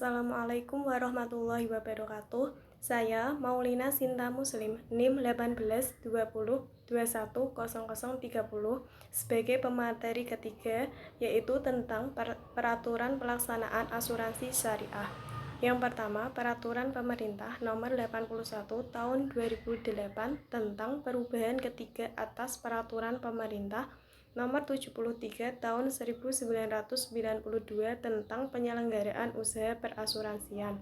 Assalamualaikum warahmatullahi wabarakatuh. Saya Maulina Sinta Muslim, NIM 18-20-21-0030 sebagai pemateri ketiga, yaitu tentang peraturan pelaksanaan asuransi syariah. Yang pertama, peraturan pemerintah nomor 81 tahun 2008 tentang perubahan ketiga atas peraturan pemerintah nomor 73 tahun 1992 tentang penyelenggaraan usaha perasuransian.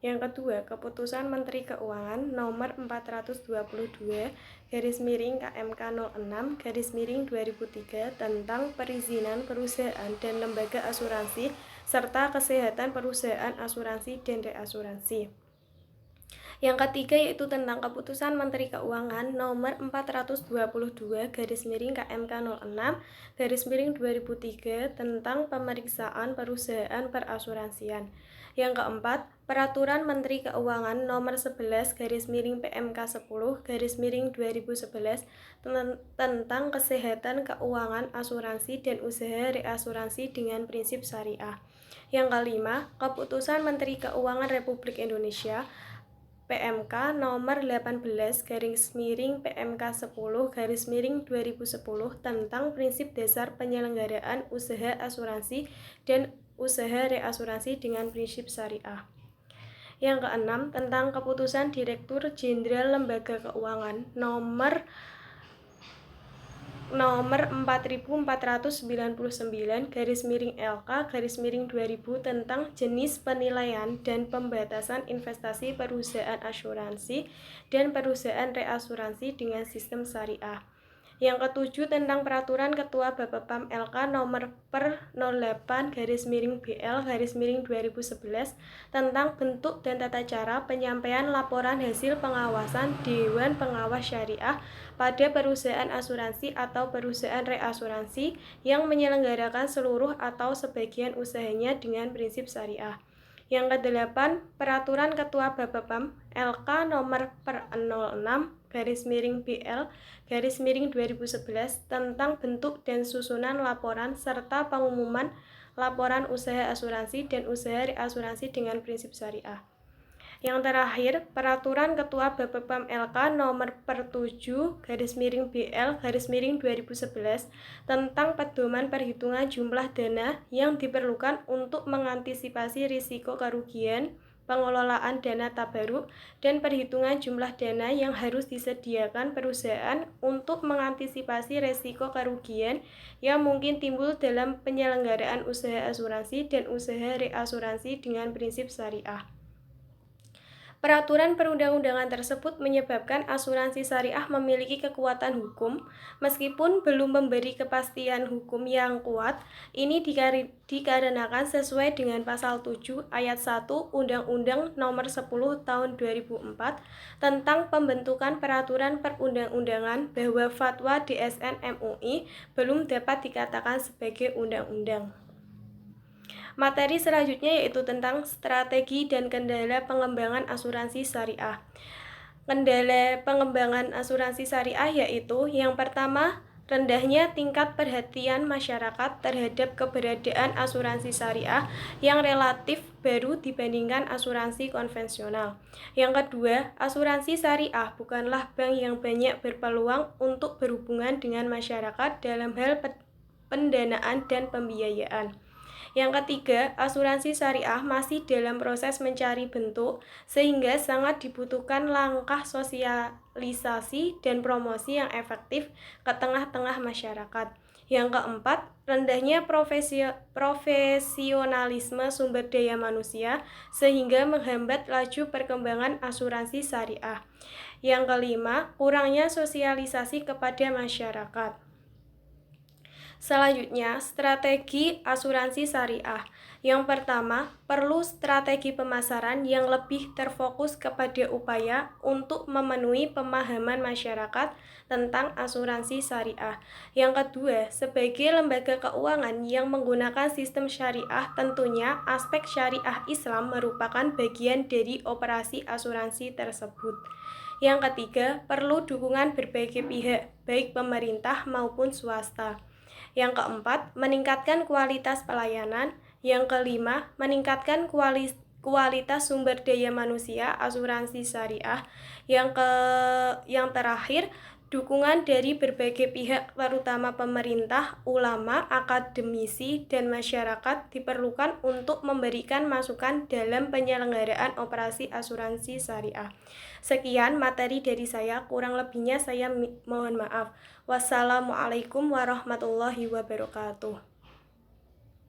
Yang kedua, keputusan Menteri Keuangan nomor 422 KMK 06 2003 tentang perizinan perusahaan dan lembaga asuransi serta kesehatan perusahaan asuransi dan reasuransi. Yang ketiga yaitu tentang keputusan Menteri Keuangan nomor 422 KMK 06 2003 tentang pemeriksaan perusahaan perasuransian. Yang keempat, peraturan Menteri Keuangan nomor 11 PMK 10 2011 tentang kesehatan keuangan asuransi dan usaha reasuransi dengan prinsip syariah. Yang kelima, keputusan Menteri Keuangan Republik Indonesia PMK nomor 18 PMK 10 2010 tentang prinsip dasar penyelenggaraan usaha asuransi dan usaha reasuransi dengan prinsip syariah. Yang keenam, tentang keputusan Direktur Jenderal Lembaga Keuangan nomor 4499 LK/2000 tentang jenis penilaian dan pembatasan investasi perusahaan asuransi dan perusahaan reasuransi dengan sistem syariah. Yang ketujuh, tentang peraturan Ketua Bapepam LK nomor per 08-BL/2011 tentang bentuk dan tata cara penyampaian laporan hasil pengawasan Dewan Pengawas Syariah pada perusahaan asuransi atau perusahaan reasuransi yang menyelenggarakan seluruh atau sebagian usahanya dengan prinsip syariah. Yang kedelapan, peraturan Ketua Bapepam LK nomor per 06-BL/2011 tentang bentuk dan susunan laporan serta pengumuman laporan usaha asuransi dan usaha reasuransi dengan prinsip syariah. Yang terakhir, peraturan Ketua Bapepam LK nomor per 7-BL/2011 tentang pedoman perhitungan jumlah dana yang diperlukan untuk mengantisipasi risiko kerugian, pengelolaan dana tabaruk, dan perhitungan jumlah dana yang harus disediakan perusahaan untuk mengantisipasi risiko kerugian yang mungkin timbul dalam penyelenggaraan usaha asuransi dan usaha reasuransi dengan prinsip syariah. Peraturan perundang-undangan tersebut menyebabkan asuransi syariah memiliki kekuatan hukum, meskipun belum memberi kepastian hukum yang kuat. Ini dikarenakan sesuai dengan pasal 7 ayat 1 Undang-Undang Nomor 10 Tahun 2004 tentang pembentukan peraturan perundang-undangan bahwa fatwa DSN MUI belum dapat dikatakan sebagai undang-undang. Materi selanjutnya yaitu tentang strategi dan kendala pengembangan asuransi syariah. Kendala pengembangan asuransi syariah yaitu yang pertama, rendahnya tingkat perhatian masyarakat terhadap keberadaan asuransi syariah yang relatif baru dibandingkan asuransi konvensional. Yang kedua, asuransi syariah bukanlah bank yang banyak berpeluang untuk berhubungan dengan masyarakat dalam hal pendanaan dan pembiayaan. Yang ketiga, asuransi syariah masih dalam proses mencari bentuk, sehingga sangat dibutuhkan langkah sosialisasi dan promosi yang efektif ke tengah-tengah masyarakat. Yang keempat, rendahnya profesionalisme sumber daya manusia, sehingga menghambat laju perkembangan asuransi syariah. Yang kelima, kurangnya sosialisasi kepada masyarakat. Selanjutnya, strategi asuransi syariah. Yang pertama, perlu strategi pemasaran yang lebih terfokus kepada upaya untuk memenuhi pemahaman masyarakat tentang asuransi syariah. Yang kedua, sebagai lembaga keuangan yang menggunakan sistem syariah, tentunya aspek syariah Islam merupakan bagian dari operasi asuransi tersebut. Yang ketiga, perlu dukungan berbagai pihak, baik pemerintah maupun swasta. Yang keempat, meningkatkan kualitas pelayanan. Yang kelima, meningkatkan kualitas sumber daya manusia, asuransi syariah. Yang terakhir, dukungan dari berbagai pihak terutama pemerintah, ulama, akademisi, dan masyarakat diperlukan untuk memberikan masukan dalam penyelenggaraan operasi asuransi syariah. Sekian materi dari saya, kurang lebihnya saya mohon maaf. Wassalamualaikum warahmatullahi wabarakatuh.